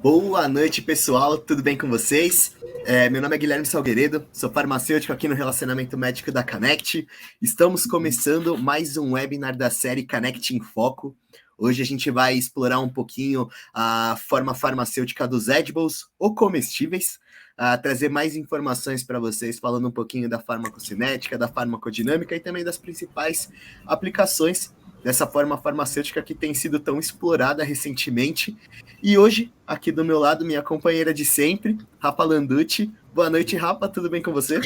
Boa noite, pessoal. Tudo bem com vocês? Meu nome é Guilherme Salgueredo, sou farmacêutico aqui no Relacionamento Médico da Connect. Estamos começando mais um webinar da série Connect em Foco. Hoje a gente vai explorar um pouquinho a forma farmacêutica dos edibles ou comestíveis, trazer mais informações para vocês, falando um pouquinho da farmacocinética, da farmacodinâmica e também das principais aplicações dessa forma farmacêutica que tem sido tão explorada recentemente. E hoje, aqui do meu lado, minha companheira de sempre, Rafa Landucci. Boa noite, Rafa, tudo bem com você?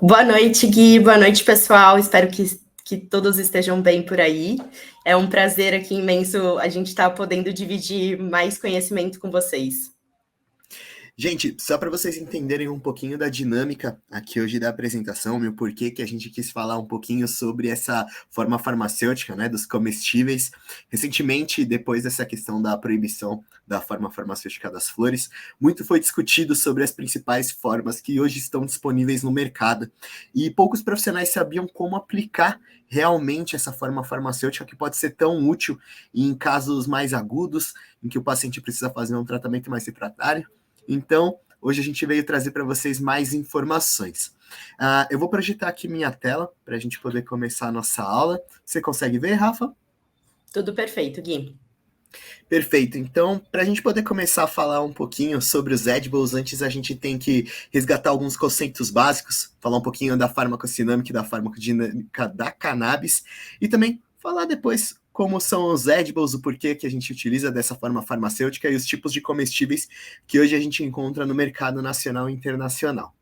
Boa noite, Gui. Boa noite, pessoal. Espero que todos estejam bem por aí. É um prazer aqui imenso a gente estar podendo dividir mais conhecimento com vocês. Gente, só para vocês entenderem um pouquinho da dinâmica aqui hoje da apresentação, o porquê que a gente quis falar um pouquinho sobre essa forma farmacêutica, né, dos comestíveis. Recentemente, depois dessa questão da proibição da forma farmacêutica das flores, muito foi discutido sobre as principais formas que hoje estão disponíveis no mercado. E poucos profissionais sabiam como aplicar realmente essa forma farmacêutica que pode ser tão útil em casos mais agudos, em que o paciente precisa fazer um tratamento mais refratário. Então, hoje a gente veio trazer para vocês mais informações. Eu vou projetar aqui minha tela para a gente poder começar a nossa aula. Você consegue ver, Rafa? Tudo perfeito, Gui. Perfeito. Então, para a gente poder começar a falar um pouquinho sobre os edibles, antes a gente tem que resgatar alguns conceitos básicos, falar um pouquinho da farmacocinâmica e da farmacodinâmica da cannabis, e também falar depois como são os edibles, o porquê que a gente utiliza dessa forma farmacêutica e os tipos de comestíveis que hoje a gente encontra no mercado nacional e internacional.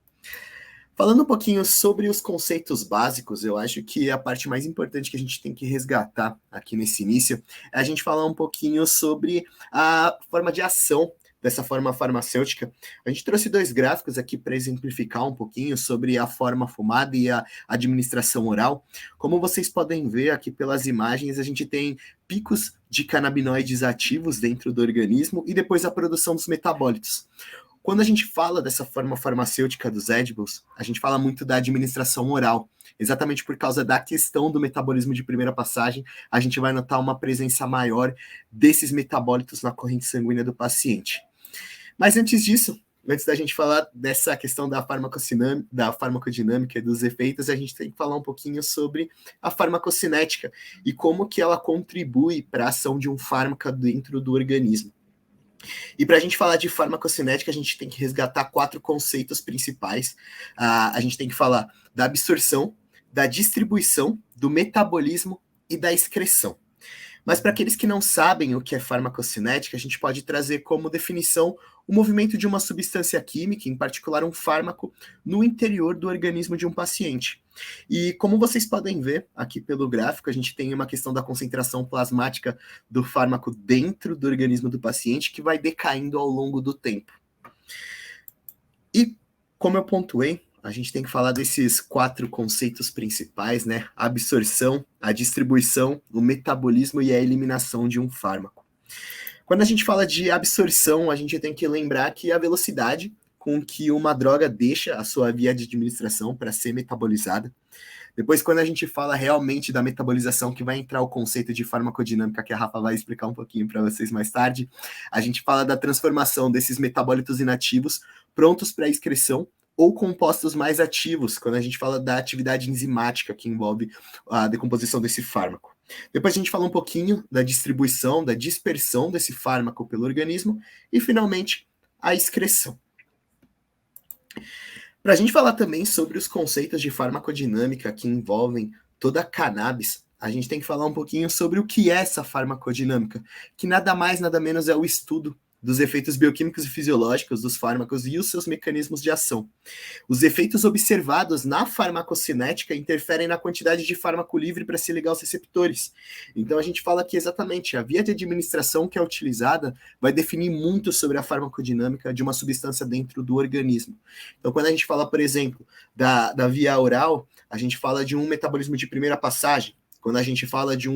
Falando um pouquinho sobre os conceitos básicos, eu acho que a parte mais importante que a gente tem que resgatar aqui nesse início é a gente falar um pouquinho sobre a forma de ação dessa forma farmacêutica. A gente trouxe dois gráficos aqui para exemplificar um pouquinho sobre a forma fumada e a administração oral. Como vocês podem ver aqui pelas imagens, a gente tem picos de canabinoides ativos dentro do organismo e depois a produção dos metabólitos. Quando a gente fala dessa forma farmacêutica dos edibles, a gente fala muito da administração oral. Exatamente por causa da questão do metabolismo de primeira passagem, a gente vai notar uma presença maior desses metabólitos na corrente sanguínea do paciente. Mas antes disso, antes da gente falar dessa questão da farmacodinâmica e dos efeitos, a gente tem que falar um pouquinho sobre a farmacocinética e como que ela contribui para a ação de um fármaco dentro do organismo. E para a gente falar de farmacocinética, a gente tem que resgatar 4 conceitos principais. A gente tem que falar da absorção, da distribuição, do metabolismo e da excreção. Mas para aqueles que não sabem o que é farmacocinética, a gente pode trazer como definição o movimento de uma substância química, em particular um fármaco, no interior do organismo de um paciente. E como vocês podem ver aqui pelo gráfico, a gente tem uma questão da concentração plasmática do fármaco dentro do organismo do paciente que vai decaindo ao longo do tempo. E como eu pontuei, a gente tem que falar desses 4 conceitos principais, né? A absorção, a distribuição, o metabolismo e a eliminação de um fármaco. Quando a gente fala de absorção, a gente tem que lembrar que a velocidade com que uma droga deixa a sua via de administração para ser metabolizada. Depois, quando a gente fala realmente da metabolização, que vai entrar o conceito de farmacodinâmica, que a Rafa vai explicar um pouquinho para vocês mais tarde, a gente fala da transformação desses metabólitos inativos prontos para excreção ou compostos mais ativos, quando a gente fala da atividade enzimática que envolve a decomposição desse fármaco. Depois a gente fala um pouquinho da distribuição, da dispersão desse fármaco pelo organismo e, finalmente, a excreção. Para a gente falar também sobre os conceitos de farmacodinâmica que envolvem toda a cannabis, a gente tem que falar um pouquinho sobre o que é essa farmacodinâmica, que nada mais, nada menos é o estudo dos efeitos bioquímicos e fisiológicos dos fármacos e os seus mecanismos de ação. Os efeitos observados na farmacocinética interferem na quantidade de fármaco livre para se ligar aos receptores. Então a gente fala que exatamente a via de administração que é utilizada vai definir muito sobre a farmacodinâmica de uma substância dentro do organismo. Então quando a gente fala, por exemplo, da via oral, a gente fala de um metabolismo de primeira passagem. Quando a gente fala de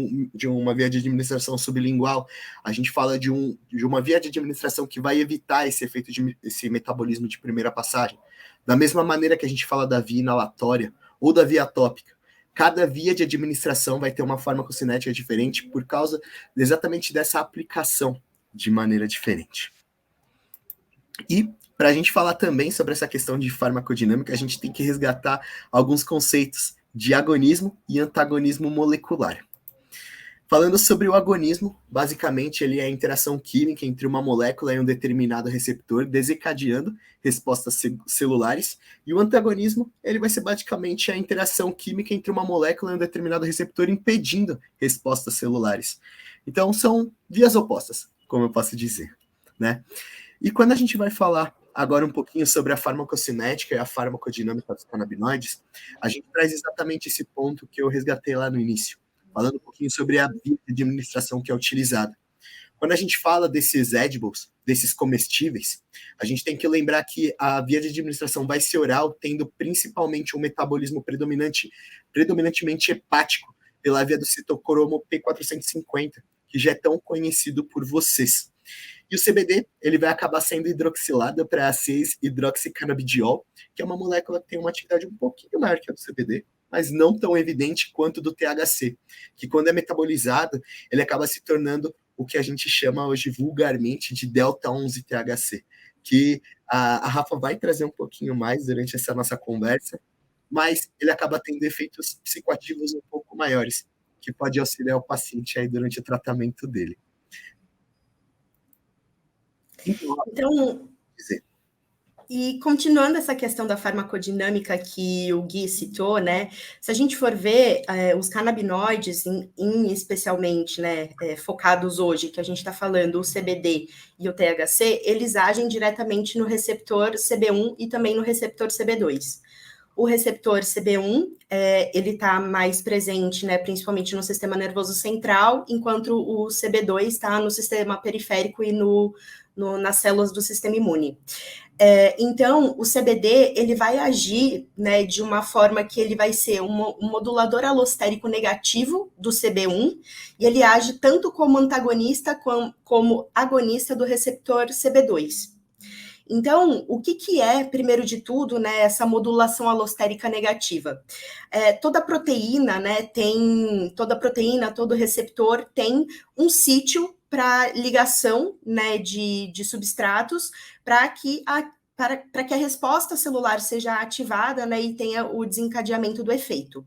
uma via de administração sublingual, a gente fala de uma via de administração que vai evitar esse efeito esse metabolismo de primeira passagem. Da mesma maneira que a gente fala da via inalatória ou da via tópica. Cada via de administração vai ter uma farmacocinética diferente por causa exatamente dessa aplicação de maneira diferente. E para a gente falar também sobre essa questão de farmacodinâmica, a gente tem que resgatar alguns conceitos de agonismo e antagonismo molecular. Falando sobre o agonismo, basicamente ele é a interação química entre uma molécula e um determinado receptor, desencadeando respostas celulares, e o antagonismo ele vai ser basicamente a interação química entre uma molécula e um determinado receptor, impedindo respostas celulares. Então são vias opostas, como eu posso dizer, né? E quando a gente vai falar agora um pouquinho sobre a farmacocinética e a farmacodinâmica dos canabinoides, a gente traz exatamente esse ponto que eu resgatei lá no início, falando um pouquinho sobre a via de administração que é utilizada. Quando a gente fala desses edibles, desses comestíveis, a gente tem que lembrar que a via de administração vai ser oral, tendo principalmente um metabolismo predominantemente hepático, pela via do citocromo P450, que já é tão conhecido por vocês. E o CBD, ele vai acabar sendo hidroxilado para 6-hidroxicanabidiol, que é uma molécula que tem uma atividade um pouquinho maior que a do CBD, mas não tão evidente quanto do THC, que quando é metabolizado, ele acaba se tornando o que a gente chama hoje vulgarmente de delta-11 THC, que a Rafa vai trazer um pouquinho mais durante essa nossa conversa, mas ele acaba tendo efeitos psicoativos um pouco maiores, que pode auxiliar o paciente aí durante o tratamento dele. Então, e continuando essa questão da farmacodinâmica que o Gui citou, né? Se a gente for ver os canabinoides, especialmente, né, focados hoje, que a gente está falando, o CBD e o THC, eles agem diretamente no receptor CB1 e também no receptor CB2. O receptor CB1, ele está mais presente, né, principalmente no sistema nervoso central, enquanto o CB2 está no sistema periférico e nas células do sistema imune. Então, o CBD, ele vai agir, né, de uma forma que ele vai ser um modulador alostérico negativo do CB1, e ele age tanto como antagonista como agonista do receptor CB2. Então, o que é, primeiro de tudo, né, essa modulação alostérica negativa? Toda proteína, né, todo receptor tem um sítio para ligação, né, de substratos para que a resposta celular seja ativada, né, e tenha o desencadeamento do efeito.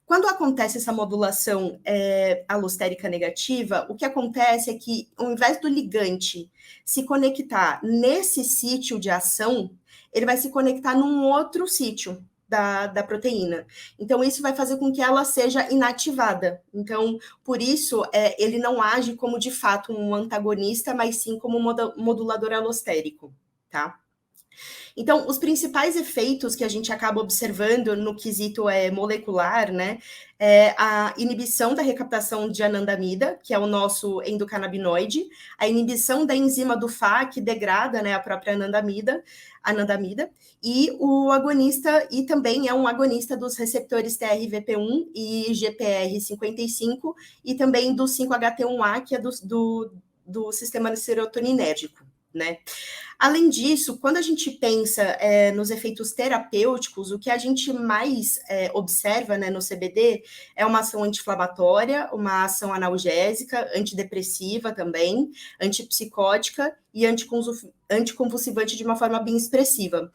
Quando acontece essa modulação alostérica negativa, o que acontece é que, ao invés do ligante se conectar nesse sítio de ação, ele vai se conectar num outro sítio da proteína. Então, isso vai fazer com que ela seja inativada. Então, por isso, ele não age como, de fato, um antagonista, mas sim como um modulador alostérico, tá? Então, os principais efeitos que a gente acaba observando no quesito molecular, né, é a inibição da recaptação de anandamida, que é o nosso endocannabinoide, a inibição da enzima do Fa, que degrada, né, a própria anandamida, e o agonista, e também é um agonista dos receptores TRVP1 e GPR55, e também do 5-HT1A, que é do sistema serotoninérgico, né? Além disso, quando a gente pensa nos efeitos terapêuticos, o que a gente mais observa, né, no CBD é uma ação anti-inflamatória, uma ação analgésica, antidepressiva também, antipsicótica e anticonvulsivante de uma forma bem expressiva.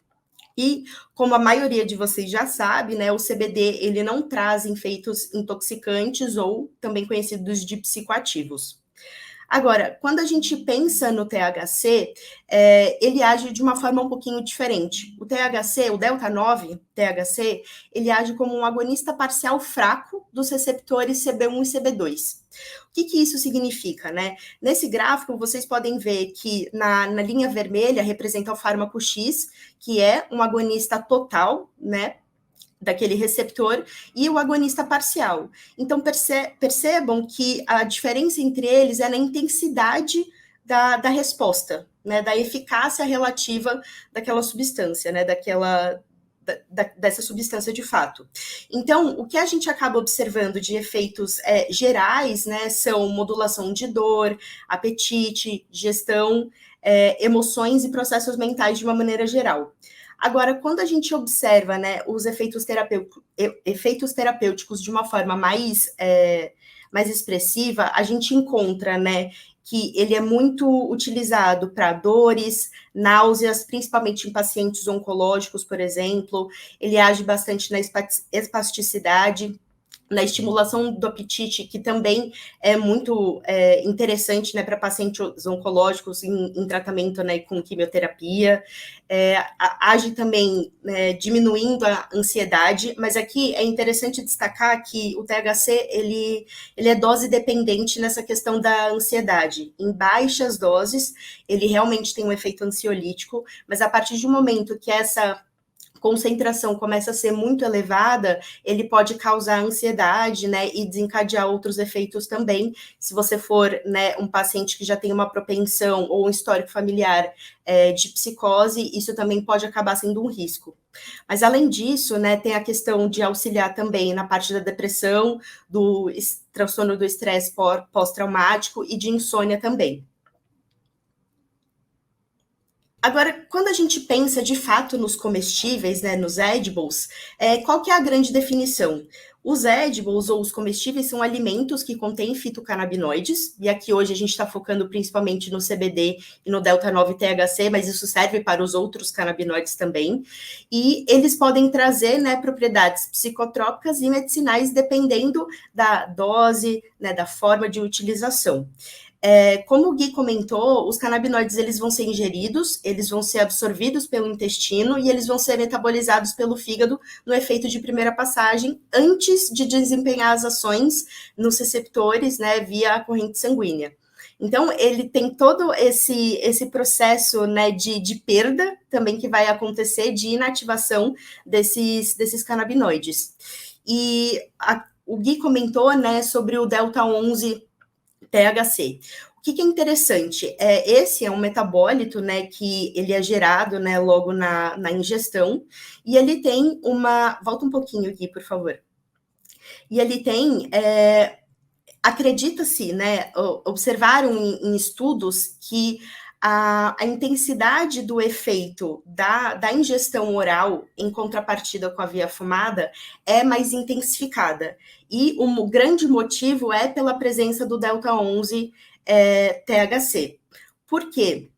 E, como a maioria de vocês já sabe, né, o CBD ele não traz efeitos intoxicantes ou também conhecidos de psicoativos. Agora, quando a gente pensa no THC, ele age de uma forma um pouquinho diferente. O THC, o delta-9 THC, ele age como um agonista parcial fraco dos receptores CB1 e CB2. O que isso significa, né? Nesse gráfico, vocês podem ver que na linha vermelha representa o fármaco X, que é um agonista total, né, daquele receptor, e o agonista parcial. Então, percebam que a diferença entre eles é na intensidade da resposta, né, da eficácia relativa daquela substância, né, dessa substância de fato. Então, o que a gente acaba observando de efeitos gerais, né, são modulação de dor, apetite, digestão, emoções e processos mentais de uma maneira geral. Agora, quando a gente observa, né, os efeitos terapêuticos de uma forma mais expressiva, a gente encontra, né, que ele é muito utilizado para dores, náuseas, principalmente em pacientes oncológicos, por exemplo. Ele age bastante na espasticidade, na estimulação do apetite, que também é muito interessante, né, para pacientes oncológicos em tratamento, né, com quimioterapia. Age também diminuindo a ansiedade, mas aqui é interessante destacar que o THC, ele é dose dependente nessa questão da ansiedade. Em baixas doses, ele realmente tem um efeito ansiolítico, mas a partir de um momento que essa concentração começa a ser muito elevada, ele pode causar ansiedade, né, e desencadear outros efeitos também. Se você for, né, um paciente que já tem uma propensão ou um histórico familiar de psicose, isso também pode acabar sendo um risco. Mas, além disso, né, tem a questão de auxiliar também na parte da depressão, do transtorno do estresse pós-traumático e de insônia também. Agora, quando a gente pensa de fato nos comestíveis, né, nos edibles, qual que é a grande definição? Os edibles ou os comestíveis são alimentos que contêm fitocannabinoides, e aqui hoje a gente está focando principalmente no CBD e no delta-9-THC, mas isso serve para os outros canabinoides também, e eles podem trazer, né, propriedades psicotrópicas e medicinais dependendo da dose, né, da forma de utilização. Como o Gui comentou, os canabinoides eles vão ser ingeridos, eles vão ser absorvidos pelo intestino e eles vão ser metabolizados pelo fígado no efeito de primeira passagem, antes de desempenhar as ações nos receptores, né, via a corrente sanguínea. Então, ele tem todo esse processo, né, de perda também que vai acontecer, de inativação desses canabinoides. E o Gui comentou, né, sobre o delta-11 THC. O que é interessante? Esse é um metabólito, né, que ele é gerado, né, logo na ingestão, e ele tem uma... Volta um pouquinho aqui, por favor. E ele tem... acredita-se, né, observaram em estudos que a intensidade do efeito da ingestão oral em contrapartida com a via fumada é mais intensificada. E o grande motivo é pela presença do delta-11 THC. Por quê?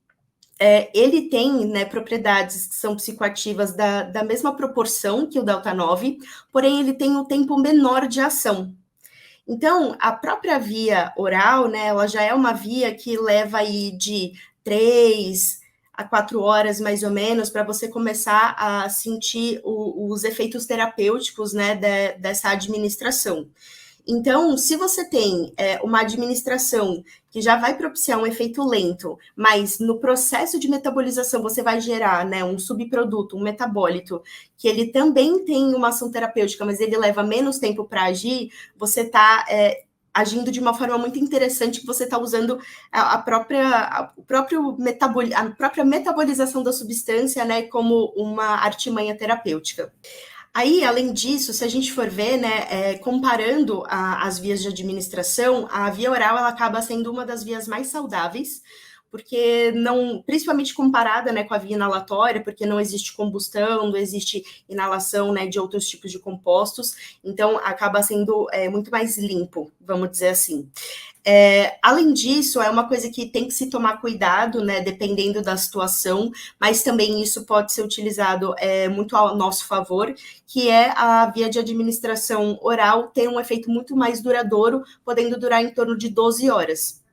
Ele tem, né, propriedades que são psicoativas da mesma proporção que o delta-9, porém ele tem um tempo menor de ação. Então, a própria via oral, né, ela já é uma via que leva aí de 3 a 4 horas, mais ou menos, para você começar a sentir os efeitos terapêuticos, né, dessa administração. Então, se você tem uma administração que já vai propiciar um efeito lento, mas no processo de metabolização você vai gerar, né, um subproduto, um metabólito, que ele também tem uma ação terapêutica, mas ele leva menos tempo para agir, você está agindo de uma forma muito interessante, que você está usando a própria metabolização da substância, né, como uma artimanha terapêutica. Aí, além disso, se a gente for ver, né, comparando as vias de administração, a via oral ela acaba sendo uma das vias mais saudáveis, porque não, principalmente comparada, né, com a via inalatória, porque não existe combustão, não existe inalação, né, de outros tipos de compostos, então acaba sendo muito mais limpo, vamos dizer assim. Além disso, é uma coisa que tem que se tomar cuidado, né, dependendo da situação, mas também isso pode ser utilizado muito ao nosso favor, que é a via de administração oral ter um efeito muito mais duradouro, podendo durar em torno de 12 horas.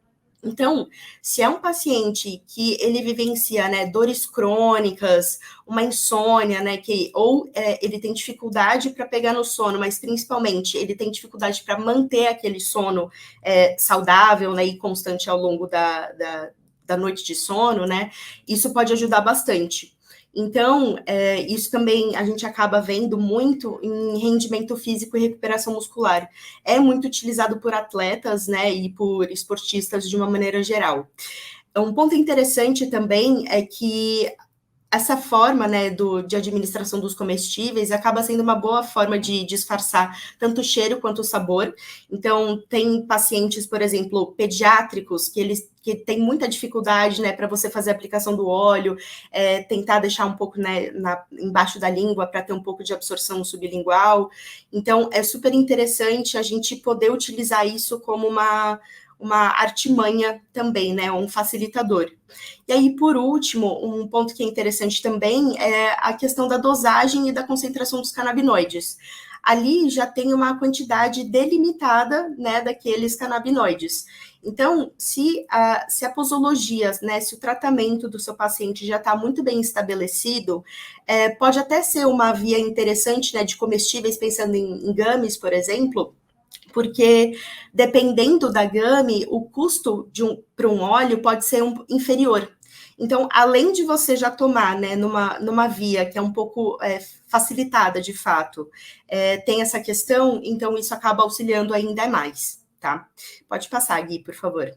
Então, se é um paciente que ele vivencia, né, dores crônicas, uma insônia, né, ou ele tem dificuldade para pegar no sono, mas principalmente ele tem dificuldade para manter aquele sono saudável, né, e constante ao longo da noite de sono, né, isso pode ajudar bastante. Então, isso também a gente acaba vendo muito em rendimento físico e recuperação muscular. É muito utilizado por atletas, né, e por esportistas de uma maneira geral. Um ponto interessante também é que essa forma, né, de administração dos comestíveis acaba sendo uma boa forma de disfarçar tanto o cheiro quanto o sabor. Então, tem pacientes, por exemplo, pediátricos, que têm muita dificuldade, né, para você fazer a aplicação do óleo, tentar deixar um pouco, né, embaixo da língua para ter um pouco de absorção sublingual. Então, é super interessante a gente poder utilizar isso como uma uma artimanha também, né, um facilitador. E aí, por último, um ponto que é interessante também é a questão da dosagem e da concentração dos canabinoides. Ali já tem uma quantidade delimitada, né, daqueles canabinoides. Então, se a posologia, né, se o tratamento do seu paciente já está muito bem estabelecido, pode até ser uma via interessante, né, de comestíveis, pensando em gummies, por exemplo, porque dependendo da gummy, o custo para um óleo pode ser inferior. Então, além de você já tomar, né, numa via que é um pouco facilitada, de fato, tem essa questão, então isso acaba auxiliando ainda mais, tá? Pode passar, Gui, por favor.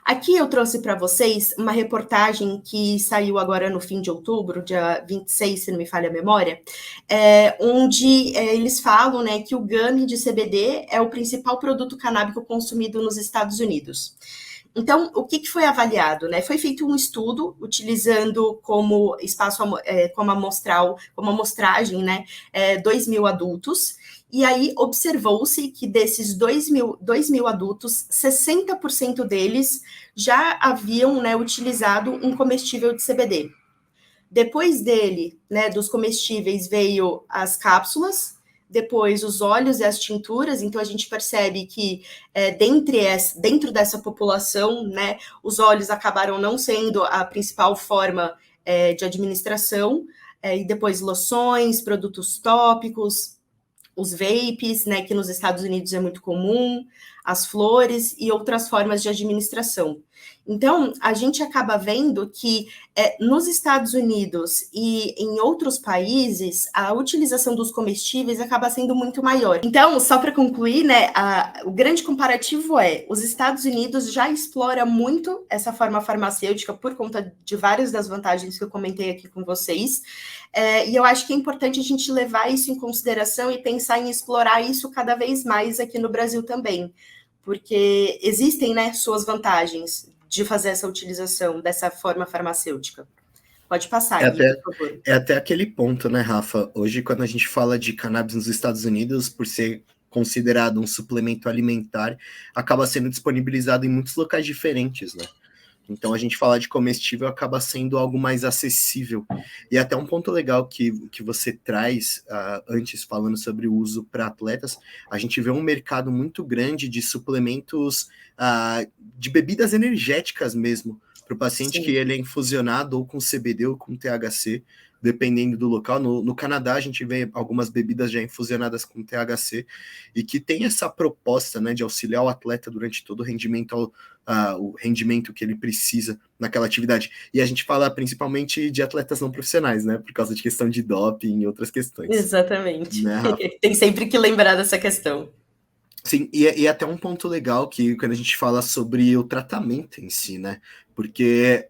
Aqui eu trouxe para vocês uma reportagem que saiu agora no fim de outubro, dia 26, se não me falha a memória, onde eles falam, né, que o gummy de CBD é o principal produto canábico consumido nos Estados Unidos. Então, o que foi avaliado, né? Foi feito um estudo utilizando como espaço, como amostragem, né, 2.000 adultos, e aí observou-se que desses 2.000 adultos, 60% deles já haviam, né, utilizado um comestível de CBD. Depois dele, né, dos comestíveis, veio as cápsulas, depois os óleos e as tinturas. Então a gente percebe que dentro dessa população, né, os óleos acabaram não sendo a principal forma de administração, e depois loções, produtos tópicos, os vapes, né, que nos Estados Unidos é muito comum, as flores e outras formas de administração. Então, a gente acaba vendo que nos Estados Unidos e em outros países, a utilização dos comestíveis acaba sendo muito maior. Então, só para concluir, né, o grande comparativo os Estados Unidos já explora muito essa forma farmacêutica por conta de várias das vantagens que eu comentei aqui com vocês, e eu acho que é importante a gente levar isso em consideração e pensar em explorar isso cada vez mais aqui no Brasil também, porque existem, né, suas vantagens de fazer essa utilização dessa forma farmacêutica. Pode passar, Gui, por favor. É até aquele ponto, né, Rafa? Hoje, quando a gente fala de cannabis nos Estados Unidos, por ser considerado um suplemento alimentar, acaba sendo disponibilizado em muitos locais diferentes, né? Então, a gente falar de comestível acaba sendo algo mais acessível. E até um ponto legal que você traz antes, falando sobre o uso para atletas, a gente vê um mercado muito grande de suplementos, de bebidas energéticas mesmo, para o paciente. Sim. Que ele é infusionado ou com CBD ou com THC, dependendo do local. No Canadá, a gente vê algumas bebidas já infusionadas com THC e que tem essa proposta, né, de auxiliar o atleta durante todo o rendimento, o rendimento que ele precisa naquela atividade. E a gente fala principalmente de atletas não profissionais, né, por causa de questão de doping e outras questões. Exatamente. Né, tem sempre que lembrar dessa questão. Sim, e até um ponto legal que quando a gente fala sobre o tratamento em si, né? Porque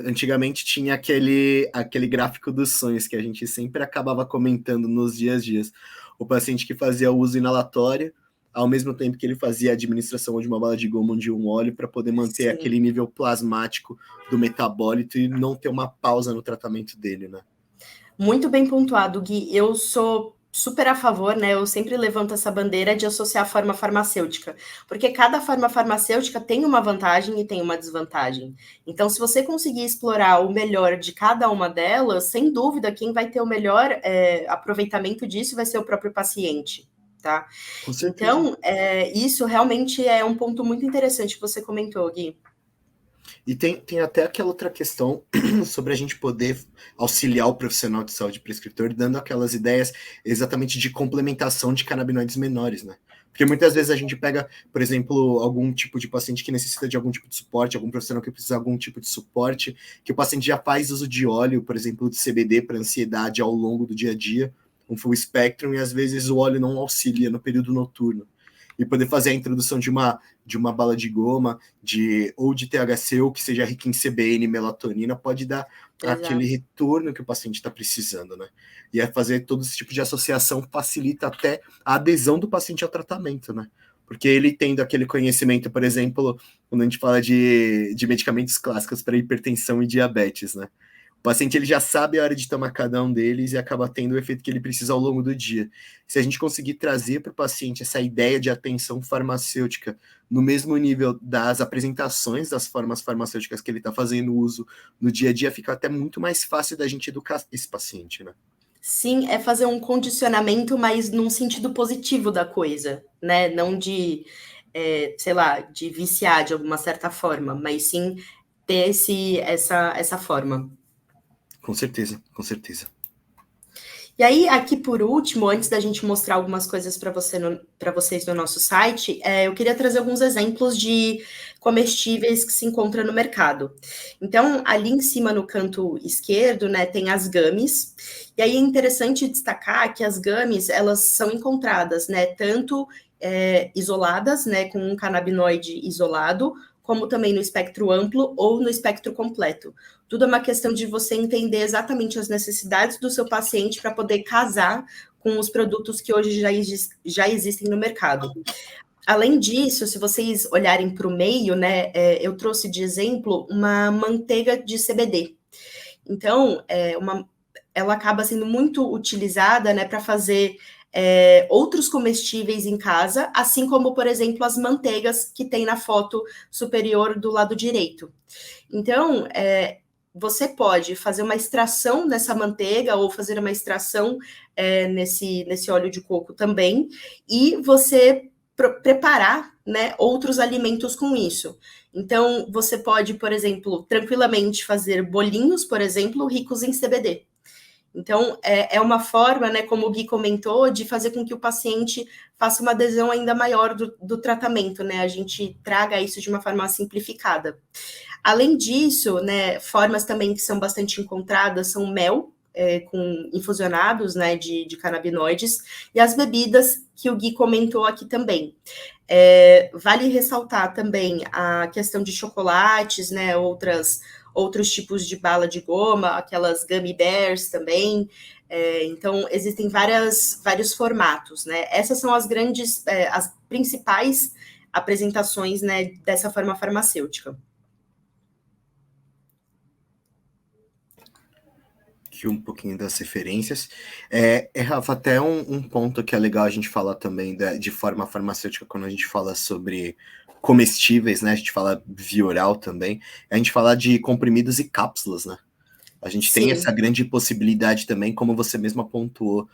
antigamente tinha aquele gráfico dos sonhos que a gente sempre acabava comentando nos dias a dias. O paciente que fazia uso inalatório, ao mesmo tempo que ele fazia a administração de uma bala de goma ou de um óleo para poder manter, sim, aquele nível plasmático do metabólito e não ter uma pausa no tratamento dele, né? Muito bem pontuado, Gui. Eu sou super a favor, né? Eu sempre levanto essa bandeira de associar a forma farmacêutica, porque cada forma farmacêutica tem uma vantagem e tem uma desvantagem. Então, se você conseguir explorar o melhor de cada uma delas, sem dúvida, quem vai ter o melhor aproveitamento disso vai ser o próprio paciente, tá? Então, isso realmente é um ponto muito interessante que você comentou, Gui. E tem até aquela outra questão sobre a gente poder auxiliar o profissional de saúde prescritor, dando aquelas ideias exatamente de complementação de canabinoides menores, né? Porque muitas vezes a gente pega, por exemplo, algum tipo de paciente que necessita de algum tipo de suporte, algum profissional que precisa de algum tipo de suporte, que o paciente já faz uso de óleo, por exemplo, de CBD para ansiedade ao longo do dia a dia, um full spectrum, e às vezes o óleo não auxilia no período noturno. E poder fazer a introdução de uma bala de goma, ou de THC, ou que seja rica em CBN e melatonina, pode dar, exato, aquele retorno que o paciente está precisando, né? E fazer todo esse tipo de associação facilita até a adesão do paciente ao tratamento, né? Porque ele tendo aquele conhecimento, por exemplo, quando a gente fala de medicamentos clássicos para hipertensão e diabetes, né? O paciente ele já sabe a hora de tomar cada um deles e acaba tendo o efeito que ele precisa ao longo do dia. Se a gente conseguir trazer para o paciente essa ideia de atenção farmacêutica no mesmo nível das apresentações das formas farmacêuticas que ele está fazendo uso no dia a dia, fica até muito mais fácil da gente educar esse paciente, né? Sim, é fazer um condicionamento, mas num sentido positivo da coisa, né? Não de, sei lá, de viciar de alguma certa forma, mas sim ter essa forma. Com certeza, com certeza. E aí, aqui por último, antes da gente mostrar algumas coisas para vocês no nosso site, eu queria trazer alguns exemplos de comestíveis que se encontram no mercado. Então, ali em cima no canto esquerdo, né, tem as gummies. E aí é interessante destacar que as gummies, elas são encontradas, né, tanto isoladas, né, com um canabinoide isolado, como também no espectro amplo ou no espectro completo. Tudo é uma questão de você entender exatamente as necessidades do seu paciente para poder casar com os produtos que hoje já existem no mercado. Além disso, se vocês olharem para o meio, né, eu trouxe de exemplo uma manteiga de CBD. Então, ela acaba sendo muito utilizada, né, para fazer outros comestíveis em casa, assim como, por exemplo, as manteigas que tem na foto superior do lado direito. Então, você pode fazer uma extração dessa manteiga ou fazer uma extração nesse óleo de coco também, e você preparar, né, outros alimentos com isso. Então, você pode, por exemplo, tranquilamente fazer bolinhos, por exemplo, ricos em CBD. Então, é uma forma, né, como o Gui comentou, de fazer com que o paciente faça uma adesão ainda maior do tratamento, né? A gente traga isso de uma forma simplificada. Além disso, né, formas também que são bastante encontradas são mel, com infusionados, né, de canabinoides, e as bebidas que o Gui comentou aqui também. Vale ressaltar também a questão de chocolates, né, outros tipos de bala de goma, aquelas gummy bears também. Então, existem vários formatos, né? Essas são as principais apresentações, né, dessa forma farmacêutica. Aqui um pouquinho das referências. Rafa, até um ponto que é legal a gente falar também de forma farmacêutica quando a gente fala sobre comestíveis, né? A gente fala via oral também. A gente fala de comprimidos e cápsulas, né? A gente tem essa grande possibilidade também, como você mesma pontuou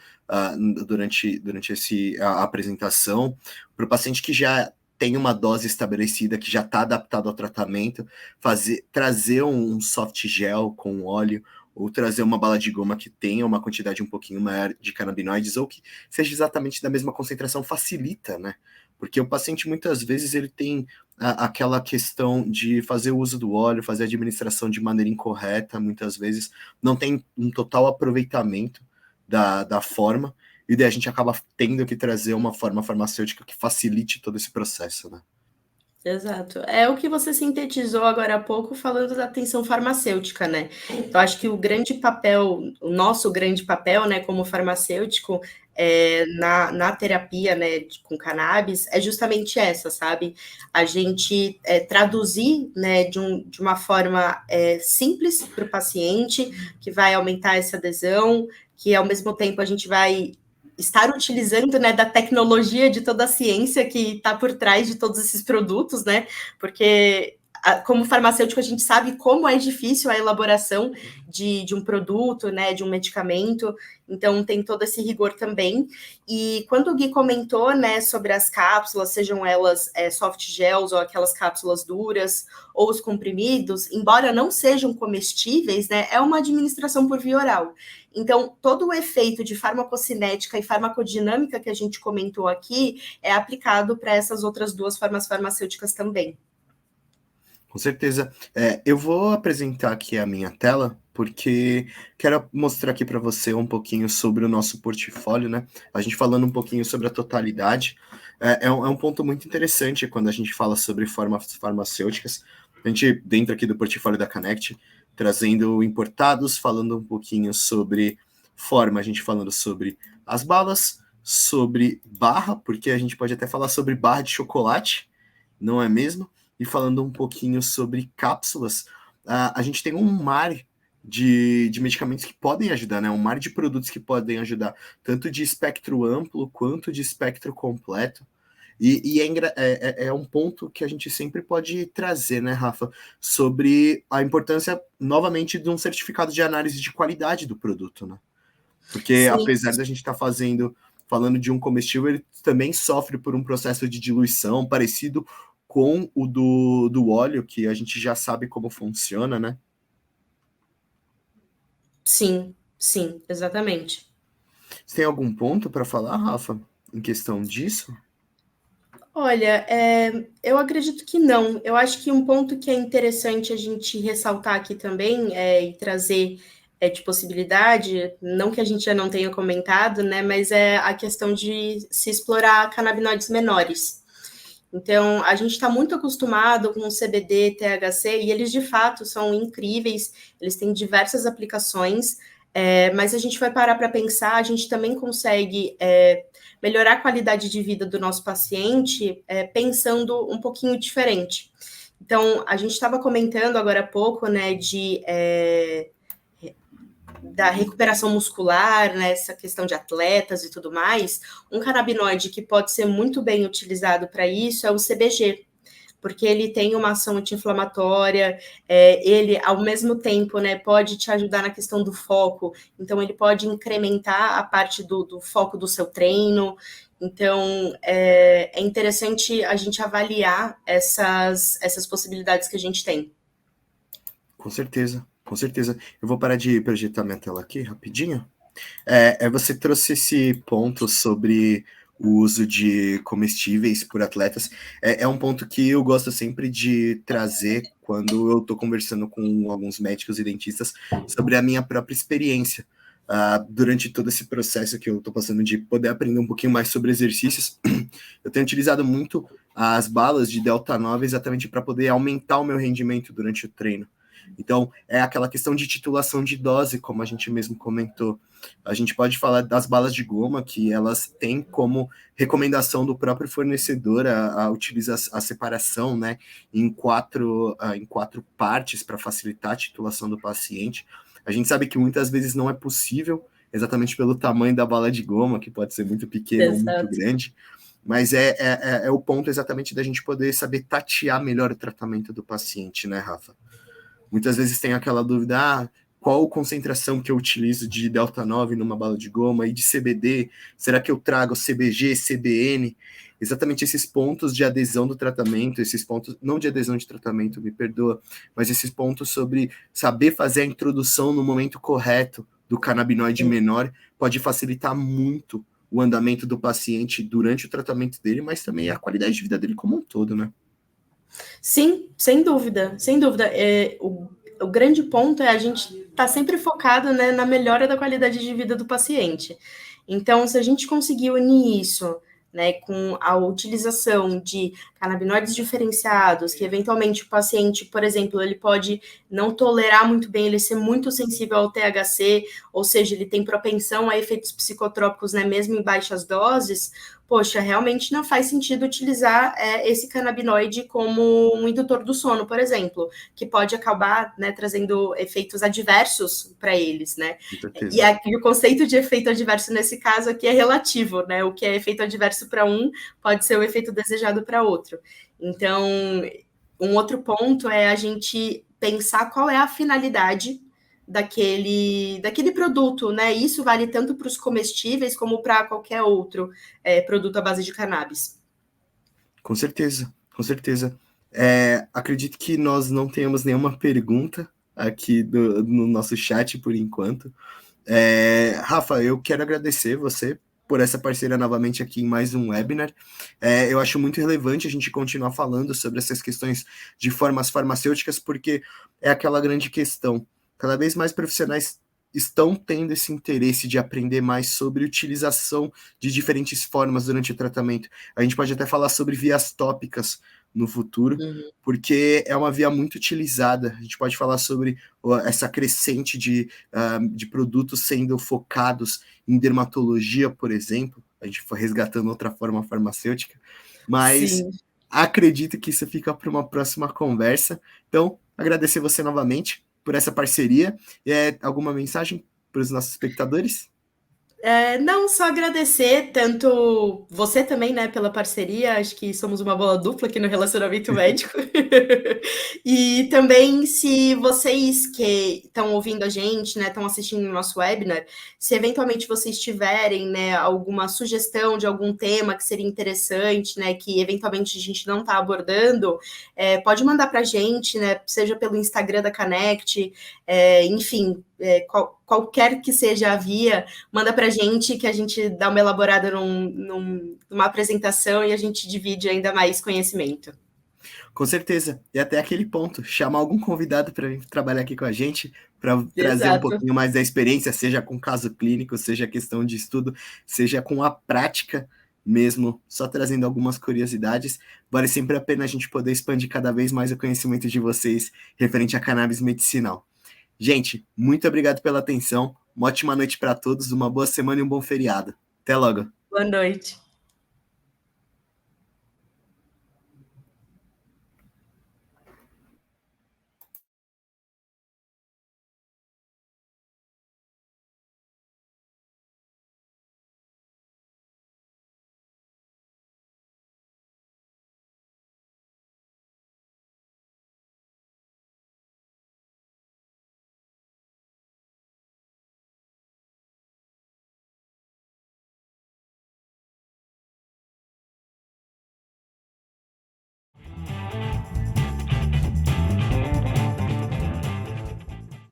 durante a apresentação, para o paciente que já tem uma dose estabelecida, que já está adaptado ao tratamento, trazer um soft gel com óleo, ou trazer uma bala de goma que tenha uma quantidade um pouquinho maior de canabinoides, ou que seja exatamente da mesma concentração, facilita, né? Porque o paciente, muitas vezes, ele tem aquela questão de fazer o uso do óleo, fazer a administração de maneira incorreta, muitas vezes não tem um total aproveitamento da forma, e daí a gente acaba tendo que trazer uma forma farmacêutica que facilite todo esse processo, né? Exato. É o que você sintetizou agora há pouco falando da atenção farmacêutica, né? Eu acho que o nosso grande papel, né, como farmacêutico, na terapia, né, com cannabis, é justamente essa, sabe? A gente traduzir, né, de uma forma simples para o paciente, que vai aumentar essa adesão, que ao mesmo tempo a gente vai estar utilizando, né, da tecnologia de toda a ciência que está por trás de todos esses produtos, né? Porque como farmacêutico a gente sabe como é difícil a elaboração de um produto, né, de um medicamento, então tem todo esse rigor também. E quando o Gui comentou, né, sobre as cápsulas, sejam elas soft gels ou aquelas cápsulas duras ou os comprimidos, embora não sejam comestíveis, né, é uma administração por via oral. Então, todo o efeito de farmacocinética e farmacodinâmica que a gente comentou aqui é aplicado para essas outras duas formas farmacêuticas também. Com certeza. Eu vou apresentar aqui a minha tela, porque quero mostrar aqui para você um pouquinho sobre o nosso portfólio, né? A gente falando um pouquinho sobre a totalidade. É um ponto muito interessante quando a gente fala sobre formas farmacêuticas. A gente, dentro aqui do portfólio da Connect, trazendo importados, falando um pouquinho sobre forma, a gente falando sobre as balas, sobre barra, porque a gente pode até falar sobre barra de chocolate, não é mesmo? E falando um pouquinho sobre cápsulas, a gente tem um mar de medicamentos que podem ajudar, né? Um mar de produtos que podem ajudar, tanto de espectro amplo quanto de espectro completo. E é um ponto que a gente sempre pode trazer, né, Rafa, sobre a importância, novamente, de um certificado de análise de qualidade do produto, né? Porque Sim. apesar da gente estar falando de um comestível, ele também sofre por um processo de diluição parecido com o do óleo, que a gente já sabe como funciona, né? Sim, sim, exatamente. Você tem algum ponto para falar, Rafa, em questão disso? Olha, eu acredito que não. Eu acho que um ponto que é interessante a gente ressaltar aqui também e trazer de possibilidade, não que a gente já não tenha comentado, né, mas é a questão de se explorar canabinoides menores. Então, a gente está muito acostumado com o CBD, THC, e eles de fato são incríveis, eles têm diversas aplicações, mas a gente vai parar para pensar, a gente também consegue melhorar a qualidade de vida do nosso paciente pensando um pouquinho diferente. Então, a gente estava comentando agora há pouco, né, da recuperação muscular, né, essa questão de atletas e tudo mais, um canabinoide que pode ser muito bem utilizado para isso é o CBG, porque ele tem uma ação anti-inflamatória, ele, ao mesmo tempo, né, pode te ajudar na questão do foco, então ele pode incrementar a parte do foco do seu treino, então é interessante a gente avaliar essas possibilidades que a gente tem. Com certeza, com certeza. Eu vou parar de projetar minha tela aqui rapidinho. Você trouxe esse ponto sobre o uso de comestíveis por atletas. É um ponto que eu gosto sempre de trazer quando eu estou conversando com alguns médicos e dentistas sobre a minha própria experiência. Durante todo esse processo que eu estou passando de poder aprender um pouquinho mais sobre exercícios, eu tenho utilizado muito as balas de Delta 9 exatamente para poder aumentar o meu rendimento durante o treino. Então, é aquela questão de titulação de dose, como a gente mesmo comentou. A gente pode falar das balas de goma, que elas têm como recomendação do próprio fornecedor a utilizar a separação, né, em quatro partes para facilitar a titulação do paciente. A gente sabe que muitas vezes não é possível, exatamente pelo tamanho da bala de goma, que pode ser muito pequena ou muito grande, mas é o ponto exatamente da gente poder saber tatear melhor o tratamento do paciente, né, Rafa? Muitas vezes tem aquela dúvida, qual concentração que eu utilizo de Delta 9 numa bala de goma e de CBD? Será que eu trago CBG, CBN? Exatamente esses pontos de adesão do tratamento, esses pontos, não de adesão de tratamento, me perdoa, mas esses pontos sobre saber fazer a introdução no momento correto do canabinoide menor pode facilitar muito o andamento do paciente durante o tratamento dele, mas também a qualidade de vida dele como um todo, né? Sim, sem dúvida, sem dúvida. O grande ponto é a gente estar sempre focado, né, na melhora da qualidade de vida do paciente. Então, se a gente conseguir unir isso, né, com a utilização de canabinoides diferenciados, que eventualmente o paciente, por exemplo, ele pode não tolerar muito bem, ele ser muito sensível ao THC, ou seja, ele tem propensão a efeitos psicotrópicos, né, mesmo em baixas doses, poxa, realmente não faz sentido utilizar esse canabinoide como um indutor do sono, por exemplo, que pode acabar, né, trazendo efeitos adversos para eles, né? E aqui o conceito de efeito adverso nesse caso aqui é relativo, né? O que é efeito adverso para um pode ser o efeito desejado para outro. Então, um outro ponto é a gente pensar qual é a finalidade daquele produto, né? Isso vale tanto para os comestíveis como para qualquer outro produto à base de cannabis. Com certeza, com certeza. Acredito que nós não tenhamos nenhuma pergunta aqui no nosso chat por enquanto. Rafa, eu quero agradecer você por essa parceria novamente aqui em mais um webinar. Eu acho muito relevante a gente continuar falando sobre essas questões de formas farmacêuticas, porque é aquela grande questão. Cada vez mais profissionais estão tendo esse interesse de aprender mais sobre utilização de diferentes formas durante o tratamento. A gente pode até falar sobre vias tópicas no futuro, porque é uma via muito utilizada. A gente pode falar sobre essa crescente de produtos sendo focados em dermatologia, por exemplo. A gente foi resgatando outra forma farmacêutica, mas Sim. Acredito que isso fica para uma próxima conversa. Então, agradecer você novamente por essa parceria. Alguma mensagem para os nossos espectadores? Não, só agradecer tanto você também, né, pela parceria, acho que somos uma boa dupla aqui no relacionamento médico. E também, se vocês que estão ouvindo a gente, né, estão assistindo o nosso webinar, se eventualmente vocês tiverem, né, alguma sugestão de algum tema que seria interessante, né, que eventualmente a gente não está abordando, pode mandar para a gente, né, seja pelo Instagram da Connect, enfim, qualquer que seja a via, manda para a gente que a gente dá uma elaborada numa apresentação e a gente divide ainda mais conhecimento. Com certeza. E até aquele ponto, chamar algum convidado para vir trabalhar aqui com a gente, para trazer um pouquinho mais da experiência, seja com caso clínico, seja questão de estudo, seja com a prática mesmo, só trazendo algumas curiosidades. Vale sempre a pena a gente poder expandir cada vez mais o conhecimento de vocês referente à cannabis medicinal. Gente, muito obrigado pela atenção. Uma ótima noite para todos, uma boa semana e um bom feriado. Até logo. Boa noite.